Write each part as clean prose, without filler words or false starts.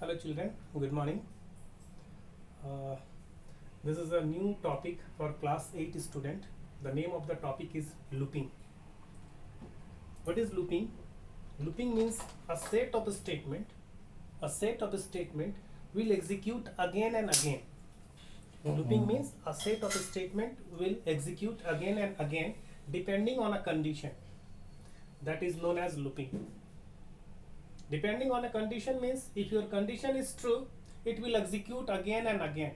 Hello children, good morning. This is a new topic for class 8 student. The name of the topic is looping. What is looping? Looping means a set of statement. A set of statement will execute again and again. Looping means a set of statement will execute again and again depending on a condition. That is known as looping. Depending on a condition means if your condition is true, it will execute again and again.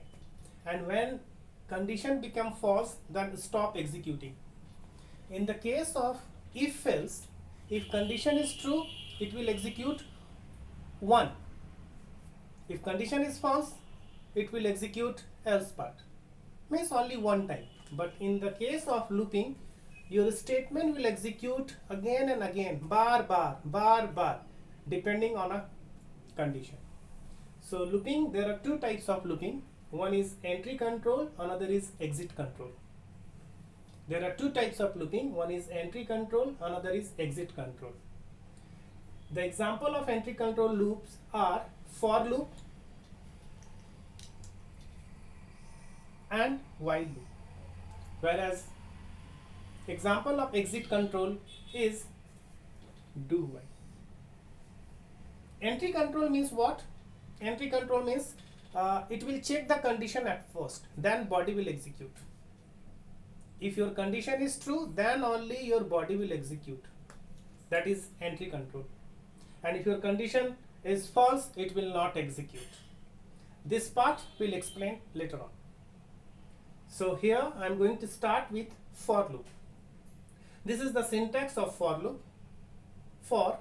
And when condition become false, then stop executing. In the case of if else, if condition is true, it will execute 1. If condition is false, it will execute else part. Means only one time. But in the case of looping, your statement will execute again and again, bar, depending on a condition. So looping, there are two types of looping. One is entry control, another is exit control. There are two types of looping. One is entry control, another is exit control. The example of entry control loops are for loop and while loop. Whereas example of exit control is do while. Entry control means what? Entry control means it will check the condition at first, then body will execute. If your condition is true, then only your body will execute. That is entry control. And if your condition is false, it will not execute. This part we'll explain later on. So here I am going to start with for loop. This is the syntax of for loop. For,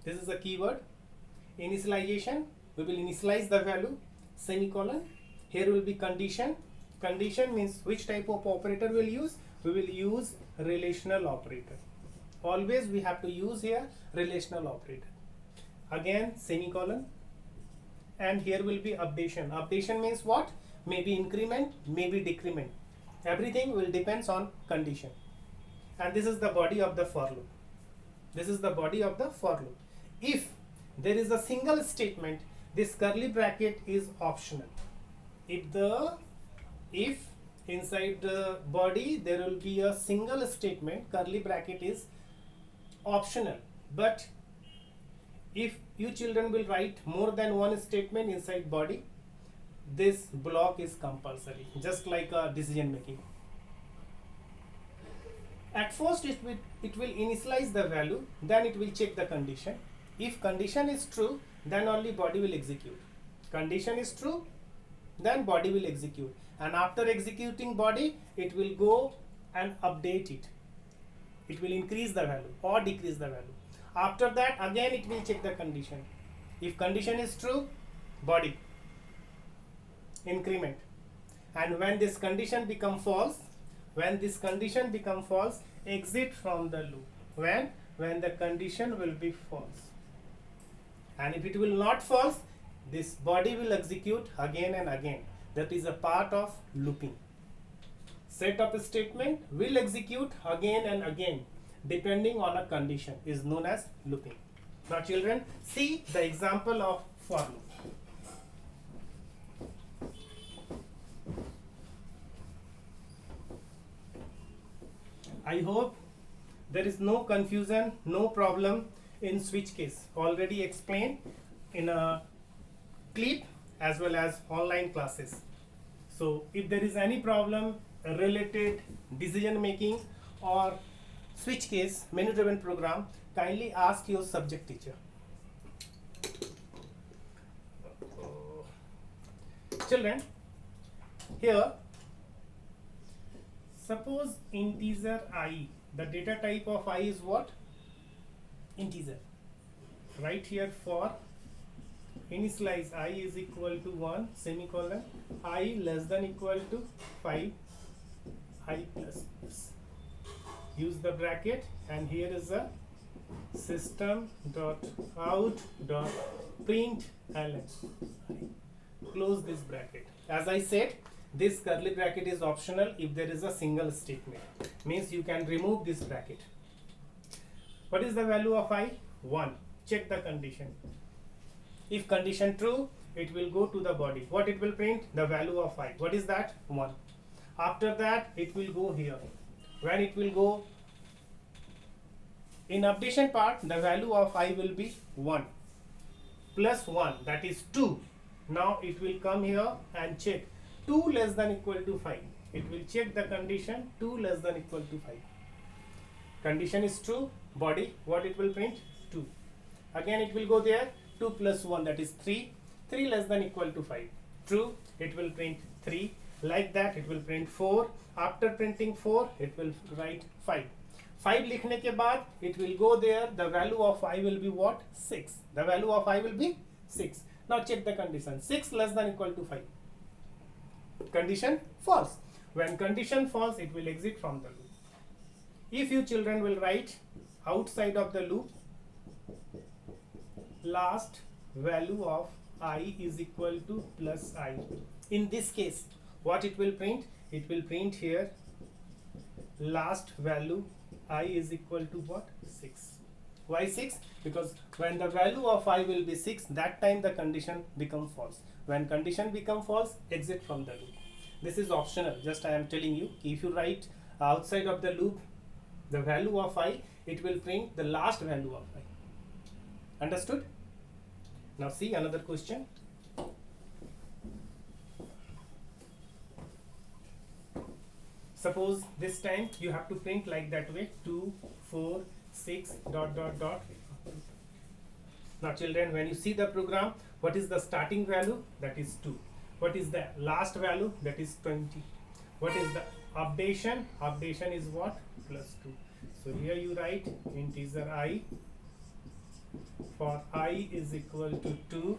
this is the keyword. Initialization, we will initialize the value, semicolon. Here will be condition. Condition means which type of operator we'll use. We will use relational operator. Always we have to use here relational operator. Again semicolon. And here will be updation. Updation means what? Maybe increment, maybe decrement. Everything will depends on condition. And this is the body of the for loop. This is the body of the for loop. If there is a single statement, this curly bracket is optional. If inside the body there will be a single statement, curly bracket is optional. But if you children will write more than one statement inside body, this block is compulsory, just like a decision making. At first it will initialize the value, then it will check the condition. If condition is true, then only body will execute. Condition is true, then body will execute. And after executing body, it will go and update it. It will increase the value or decrease the value. After that, again it will check the condition. If condition is true, body, increment. And when this condition become false, exit from the loop. When the condition will be false. And if it will not false, this body will execute again and again. That is a part of looping. Set of statement will execute again and again depending on a condition is known as looping. Now children, see the example of for loop. I hope there is no confusion, no problem in switch case. Already explained in a clip as well as online classes. So if there is any problem related decision making or switch case menu driven program, kindly ask your subject teacher. Children, here suppose integer I, the data type of I is what? Integer. Right here for initialize I is equal to 1 semicolon, I less than equal to 5, I plus plus. Use the bracket, and here is a system.out.println. Close this bracket. As I said, this curly bracket is optional if there is a single statement. Means you can remove this bracket. What is the value of I? 1. Check the condition. If condition true, it will go to the body. What it will print? The value of I. What is that? 1. After that, it will go here. When it will go in updation part, the value of I will be 1 plus 1, that is 2. Now it will come here and check 2 less than equal to 5. It will check the condition 2 less than equal to 5. Condition is true, body, what it will print? 2. Again it will go there, 2 plus 1, that is 3. 3 less than equal to 5. True, it will print 3. Like that it will print 4. After printing 4, it will write 5. 5 लिखने के बाद it will go there, the value of I will be what? 6. The value of I will be 6. Now check the condition, 6 less than equal to 5. Condition false. When condition false, it will exit from the loop. If you children will write outside of the loop, last value of I is equal to plus I. In this case, what it will print? It will print here last value I is equal to what? 6. Why 6? Because when the value of I will be 6, that time the condition become false. When condition become false, exit from the loop. This is optional, just I am telling you. If you write outside of the loop the value of I, it will print the last value of I. Understood? Now see another question. Suppose this time you have to print like that way, 2, 4, 6, dot, dot, dot. Now children, when you see the program, what is the starting value? That is 2. What is the last value? That is 20. What is the updation? Updation is what? Plus 2. So here you write integer I. For I is equal to 2,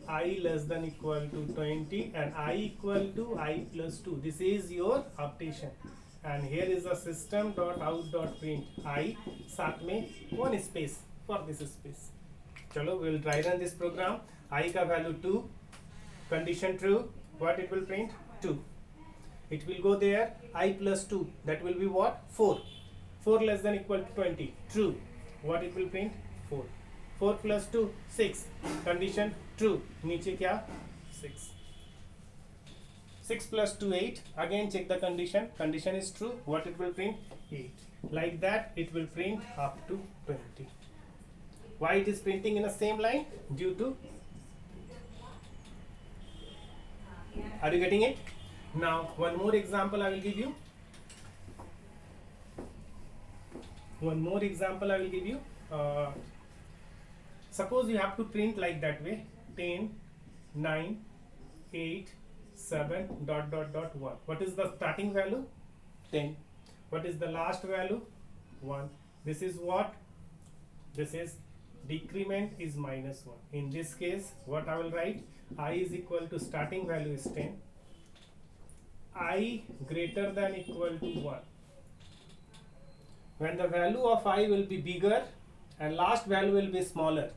I less than equal to 20, and I equal to I plus 2. This is your updation. And here is a system dot out dot print I, साथ में one space for this space. चलो, we will try run this program. I का value 2, condition true. What it will print? 2. It will go there, I plus 2. That will be what? 4. 4 less than equal to 20. True. What it will print? 4. 4 plus 2, 6. Condition true. नीचे क्या? 6. 6 plus 2, 8. Again check the condition. Condition is true. What it will print? 8. Like that it will print up to 20. Why it is printing in the same line? Due to, are you getting it? Now one more example I will give you. Suppose you have to print like that way, 10, 9, 8, 7, dot, dot, dot, 1. What is the starting value? 10. What is the last value? 1. This is what? This is decrement is minus 1. In this case, what I will write? I is equal to starting value is 10. I greater than equal to 1. When the value of I will be bigger and last value will be smaller,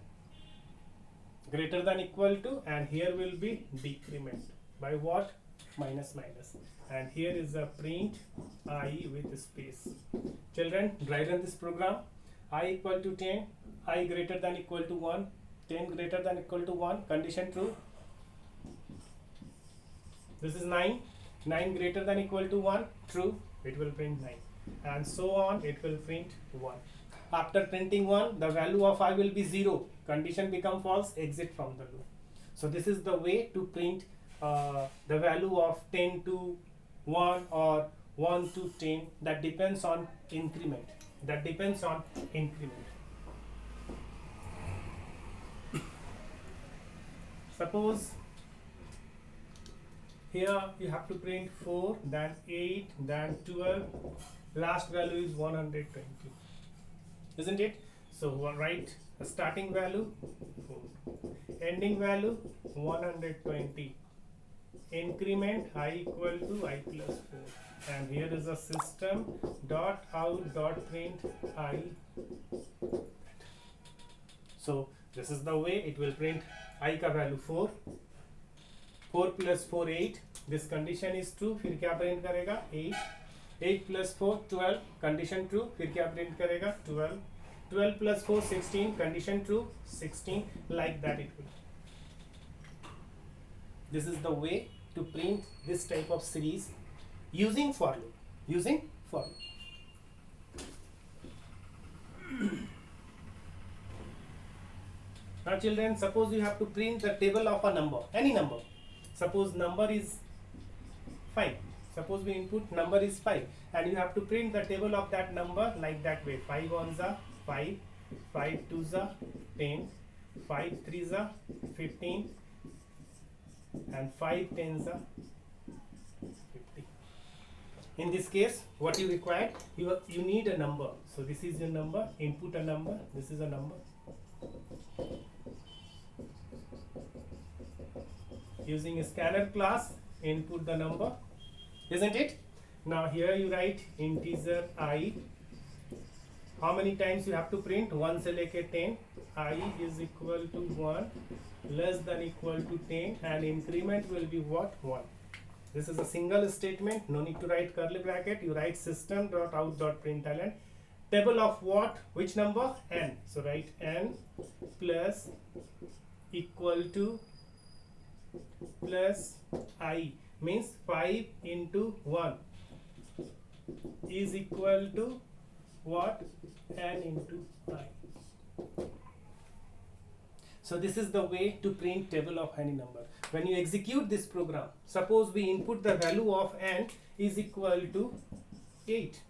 greater than equal to, and here will be decrement by what? Minus minus. And here is a print I with space. Children, try run this program. I equal to 10, I greater than equal to 1, 10 greater than equal to 1, condition true. This is 9, 9 greater than equal to 1, true, it will print 9. And so on, it will print 1. After printing 1, the value of I will be 0. Condition become false, exit from the loop. So this is the way to print the value of 10 to 1 or 1 to 10. That depends on increment. Suppose here you have to print 4, then 8, then 12. Last value is 120, isn't it? So write the starting value 4, ending value 120, increment I equal to I plus 4, and here is a system dot out dot print I. So this is the way it will print I का value 4. 4 plus 4, 8. This condition is true. फिर क्या print करेगा? 8. 8 plus 4, 12. Condition true. फिर क्या print करेगा? 12. 12 plus 4 16, condition true, 16, like that it will. This is the way to print this type of series using for loop. Now children, suppose you have to print the table of a number, any number. Suppose number is 5. Suppose we input number is 5 and you have to print the table of that number like that way. 5 ones are 5, 5 twos are 10, 5 threes are 15 and 5 tens are 50. In this case, what you require, you need a number. So this is your number, input a number, this is a number. Using a scanner class, input the number, isn't it? Now here you write integer I. How many times you have to print? 1 से लेके 10. I is equal to 1 less than equal to 10 and increment will be what? 1. This is a single statement, no need to write curly bracket. You write system.out.println table of what? Which number? N. So write n plus equal to plus I, means 5 into 1 is equal to what? N into I. So this is the way to print table of any number. When you execute this program, suppose we input the value of n is equal to 8.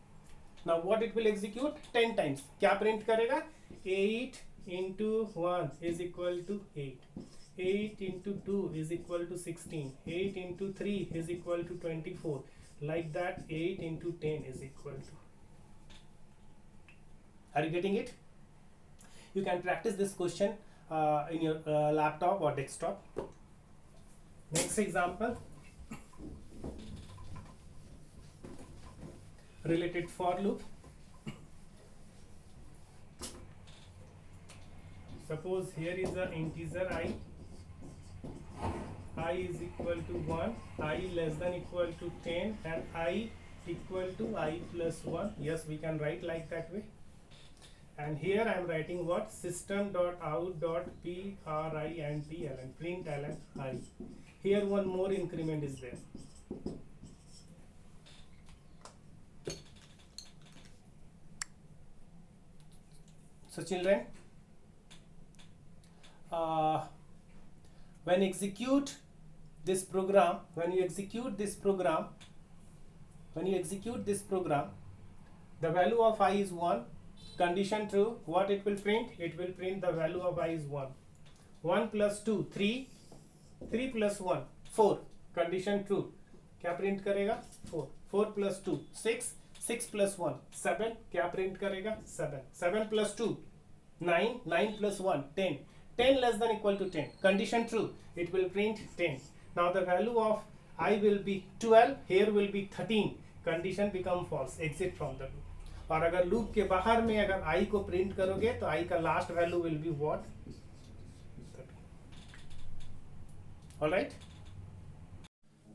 Now what it will execute? 10 times. क्या print करेगा? 8 into 1 is equal to 8. 8 into 2 is equal to 16. 8 into 3 is equal to 24. Like that, 8 into 10 is equal to. Are you getting it? You can practice this question in your laptop or desktop. Next example. Related for loop. Suppose here is an integer I is equal to 1, I less than equal to 10 and I equal to I plus 1. Yes, we can write like that way. And here I am writing what? System.out.println, println I. Here one more increment is there. So children, when you execute this program, the value of I is 1. Condition true. What it will print? It will print the value of I is 1. 1 plus 2 3. 3 plus 1 4. Condition true. क्या print करेगा? 4. 4 plus 2 6. 6 plus 1 7. क्या print करेगा? 7. 7 plus 2 9. 9 plus 1 10. 10 less than equal to 10. Condition true. It will print 10. Now the value of I will be 12. Here will be 13. Condition become false. Exit from the loop. और अगर loop के बाहर में अगर I को print करोगे तो I का last value will be what? Alright?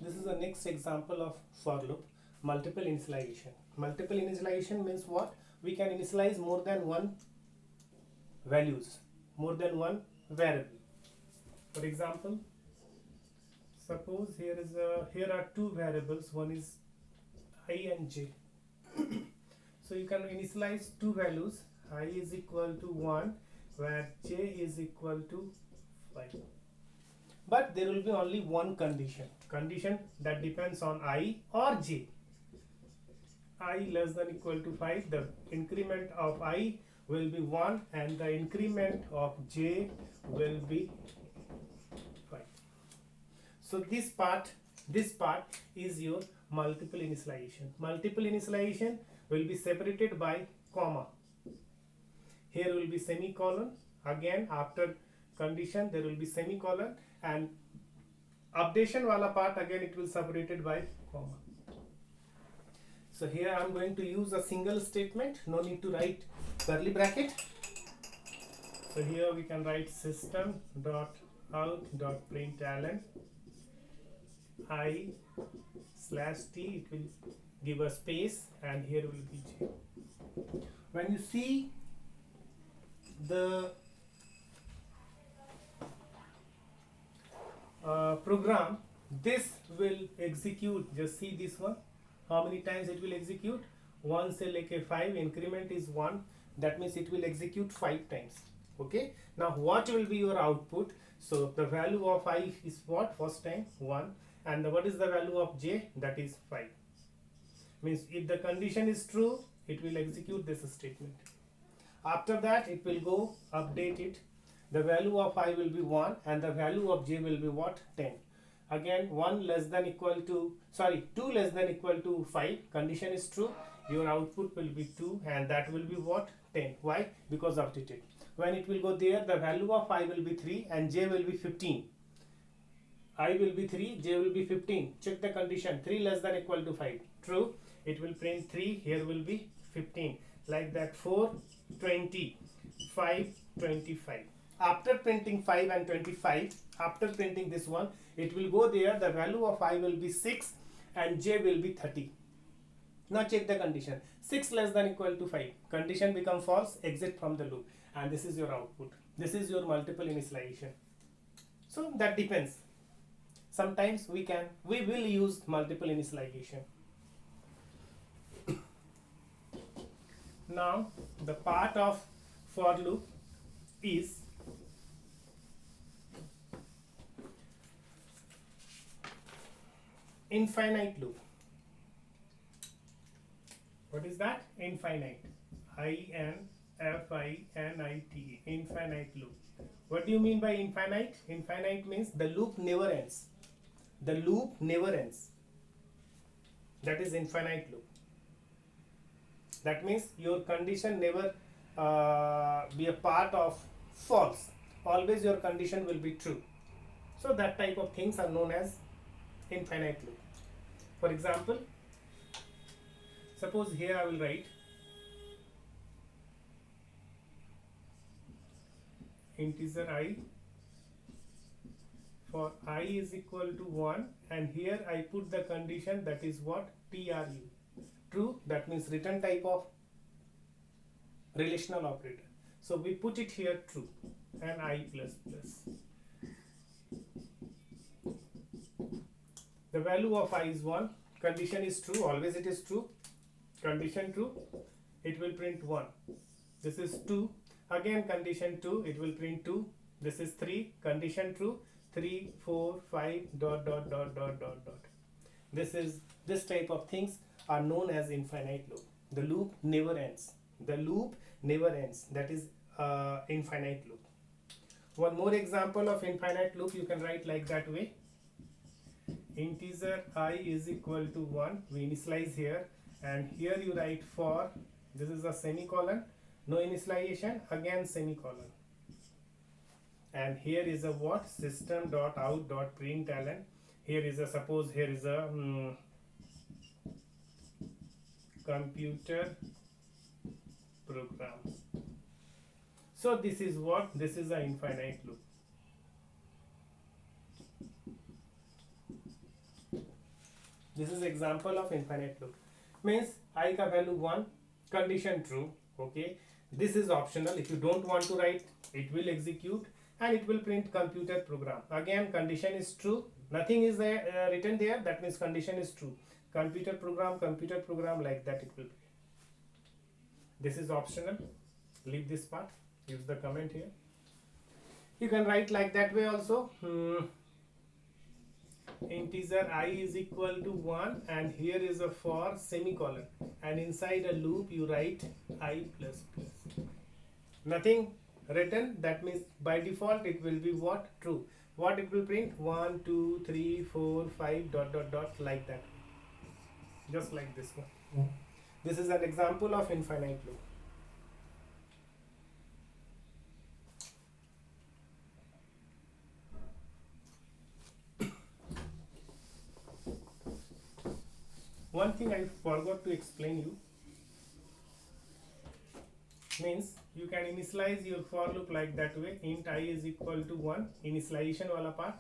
This is the next example of for loop. Multiple initialization. Multiple initialization means what? We can initialize more than one values, more than one variable. For example, suppose here are two variables. One is I and j. So you can initialize two values. I is equal to 1 where j is equal to 5. But there will be only one condition that depends on I or j. I less than equal to 5, the increment of I will be 1 and the increment of j will be 5. So this part is your multiple initialization. Multiple initialization will be separated by comma. Here will be semicolon. Again after condition there will be semicolon, and updation wala part again it will separated by comma. So here I am going to use a single statement. No need to write curly bracket. So here we can write system dot out dot println I slash t. It will give a space and here will be j. When you see the program, this will execute. Just see this one, how many times it will execute. 1 से लेके 5, increment is 1, that means it will execute 5 times. Okay, now what will be your output? So the value of I is what? First time 1, and what is the value of j? That is 5. Means if the condition is true, it will execute this statement. After that, it will go update it. The value of I will be 1 and the value of j will be what? 10. Again, 2 less than equal to 5, condition is true, your output will be 2 and that will be what? 10. Why? Because updated. When it will go there, the value of I will be 3 and j will be 15. I will be 3, j will be 15. Check the condition, 3 less than equal to 5. True, it will print 3, here will be 15. Like that, 4, 20, 5, 25. After printing 5 and 25, after printing this one, it will go there, the value of I will be 6 and j will be 30. Now check the condition, 6 less than equal to 5, condition become false, exit from the loop, and this is your output. This is your multiple initialization. So that depends. Sometimes we will use multiple initialization. Now the part of for loop is infinite loop. What is that? Infinite. I-N-F-I-N-I-T-E. Infinite loop. What do you mean by infinite? Infinite means the loop never ends. The loop never ends. That is infinite loop. That means your condition never be a part of false. Always your condition will be true. So that type of things are known as infinite loop. For example, suppose here I will write integer I for I is equal to 1, and here I put the condition, that is what? TRU. True, that means return type of relational operator. So we put it here true and I plus plus. The value of I is 1, condition is true, always it is true, condition true, it will print 1. This is 2, again condition 2, it will print 2. This is 3, condition true, 3, 4, 5, dot dot dot dot dot dot. This type of things are known as infinite loop. The loop never ends. The loop never ends. That is infinite loop. One more example of infinite loop you can write like that way. Integer I is equal to 1. We initialize here, and here you write for, this is a semicolon, no initialization, again semicolon. And here is a what? System.out.println. Here is a, suppose here is a computer program. So this is what? This is an infinite loop. This is example of infinite loop. Means I ka value 1, condition true. Okay, this is optional. If you don't want to write, it will execute and it will print computer program. Again, condition is true. Nothing is there, written there. That means condition is true. Computer program, like that it will be. This is optional. Leave this part. Use the comment here. You can write like that way also. Integer I is equal to 1, and here is a for semicolon, and inside a loop you write I plus plus. Nothing written, that means by default it will be what? True. What it will print? 1, 2, 3, 4, 5 dot dot dot, like that. Just like this one. This is an example of infinite loop. One thing I forgot to explain you, means you can initialize your for loop like that way. Int I is equal to 1, initialization wala part,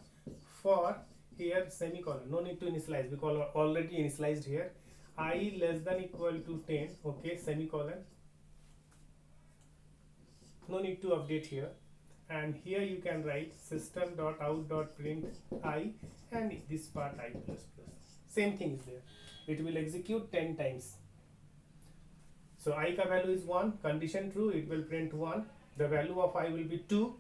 for here semicolon, no need to initialize because already initialized here. I less than equal to 10, okay, semicolon, no need to update here. And here you can write system.out.print I, and this part I plus plus. Same thing is there. It will execute 10 times. So I ka value is 1, condition true, it will print 1. The value of I will be 2,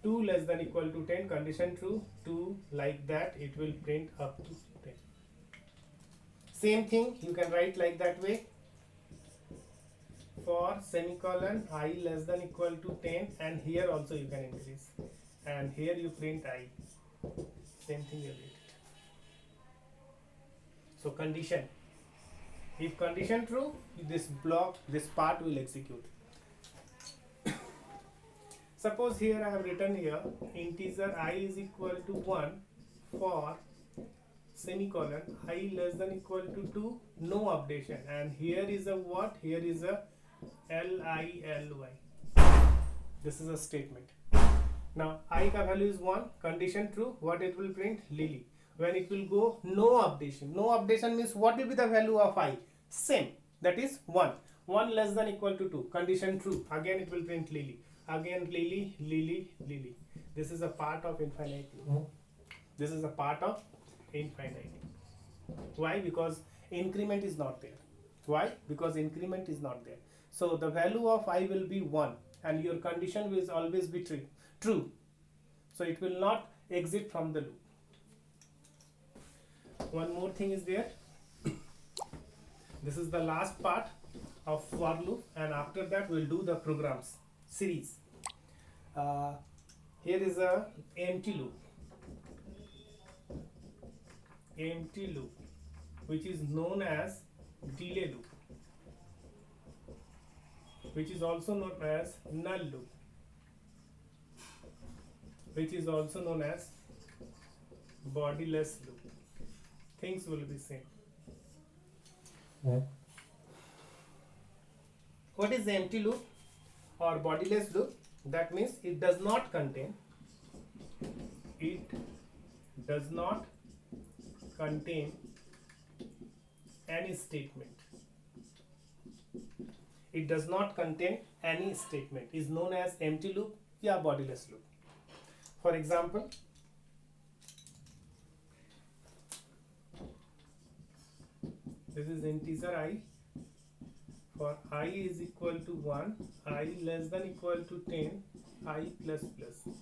2 less than equal to 10, condition true, 2, like that, it will print up to 10. Same thing, you can write like that way. For semicolon I less than equal to 10, and here also you can increase. And here you print I. Same thing you did. So condition. If condition true, this block, this part will execute. Suppose here I have written here integer I is equal to 1 for semicolon I less than equal to 2, no updation, and here is a what? Here is a LILY. This is a statement. Now I ka value is 1, condition true, what it will print? Lily. When it will go no updation. No updation means what will be the value of I? Same, that is 1. 1 less than equal to 2, condition true, again it will print Lily. Again Lily, Lily, Lily. This is a part of infinite loop. This is a part of infinite. Why? Because increment is not there. Why? Because increment is not there. So the value of I will be 1, and your condition will always be true. So it will not exit from the loop. One more thing is there. This is the last part of for loop, and after that we'll do the programs series. Here is a empty loop, which is known as delay loop, which is also known as null loop, which is also known as bodiless loop. Things will be same. What is the empty loop or bodiless loop? That means it does not contain any statement. It does not contain any statement. Is known as empty loop या bodiless loop. For example, this is integer I. For I is equal to 1, I less than equal to 10, I plus plus.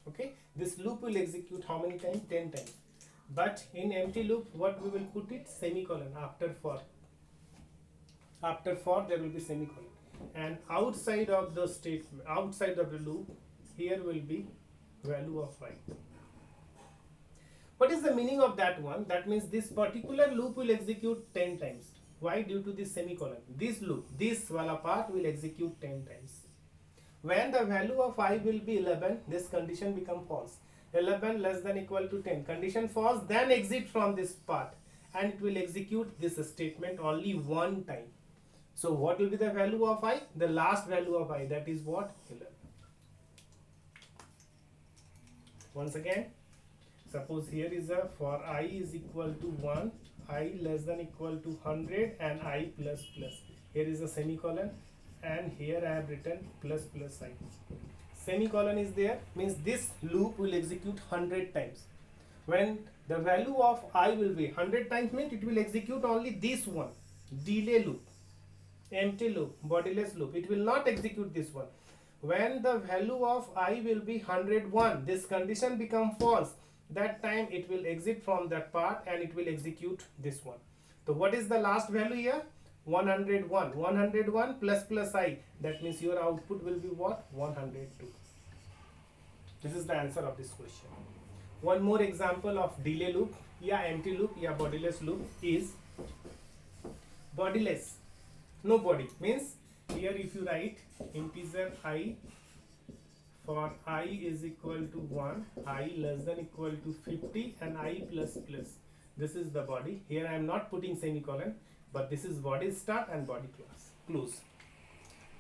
Okay, this loop will execute how many times? 10 times. But in empty loop, what we will put it? Semicolon after for. After for there will be semicolon, and outside of the statement, outside of the loop, here will be value of I. What is the meaning of that one? That means this particular loop will execute 10 times. Why? Due to this semicolon. This loop, this wala part will execute 10 times. When the value of I will be 11, this condition become false. 11 less than equal to 10, condition false, then exit from this part, and it will execute this statement only one time. So what will be the value of I? The last value of I, that is what? 11. Once again, suppose here is a for I is equal to 1, I less than equal to 100, and I plus plus. Here is a semicolon, and here I have written plus plus I. Semicolon is there, means this loop will execute 100 times. When the value of I will be 100 times, means it will execute only this one, delay loop, empty loop, bodiless loop. It will not execute this one. When the value of I will be 101, this condition become false. That time it will exit from that part, and it will execute this one. So what is the last value here? 101. 101 plus plus I. That means your output will be what? 102. This is the answer of this question. One more example of delay loop, या empty loop, या bodiless loop is bodiless. No body means here if you write integer I. For I is equal to 1, I less than equal to 50, and I plus plus. This is the body. Here I am not putting semicolon, but this is body start and body close.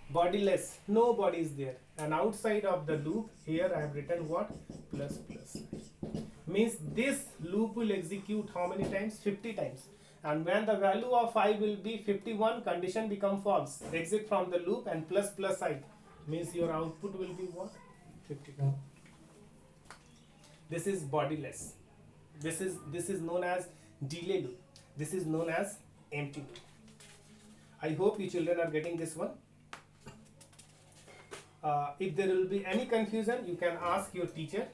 Bodiless, no body is there, and outside of the loop, here I have written what? Plus plus. Means this loop will execute how many times? 50 times. And when the value of I will be 51, condition become false. Exit from the loop, and plus plus I. means your output will be what? 52. This is bodiless. This is known as delay loop. This is known as empty loop. I hope you children are getting this one. If there will be any confusion, you can ask your teacher,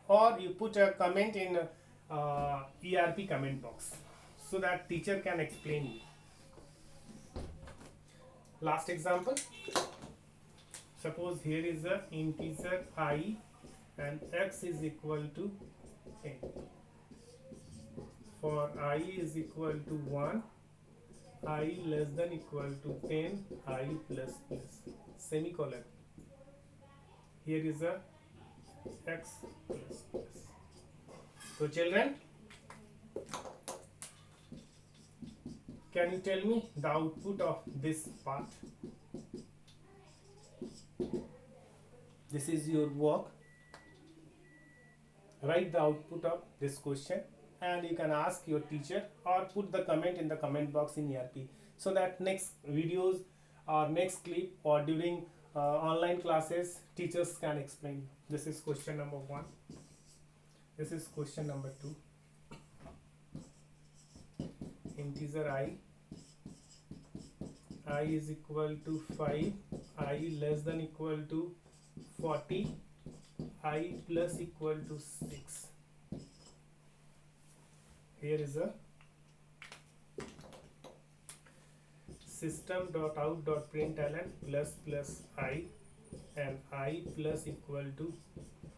or you put a comment in ERP comment box so that teacher can explain you. Last example. Suppose here is a integer I and x is equal to 10. For I is equal to 1, I less than equal to 10, I plus plus, semicolon. Here is a x plus plus. So children, can you tell me the output of this part? This is your work. Write the output of this question and you can ask your teacher or put the comment in the comment box in ERP, so that next videos or next clip or during online classes teachers can explain. This is question number 1. This is question number 2. Integer I is equal to 5, I less than equal to 40, I plus equal to 6. Here is a system.out.println plus plus I and I plus equal to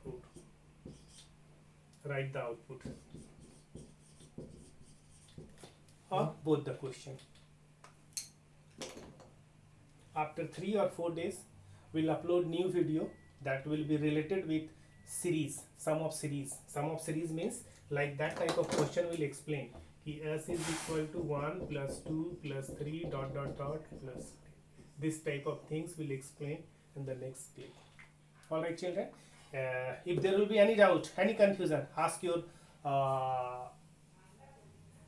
4. Write the output of both the question. After 3 or 4 days, we'll upload new video that will be related with series, sum of series. Sum of series means like that type of question will explain ki s is equal to 1 plus 2 plus 3 dot dot dot plus 3. This type of things will explain in the next clip. Alright children, if there will be any doubt, any confusion, ask your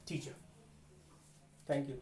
teacher. Thank you.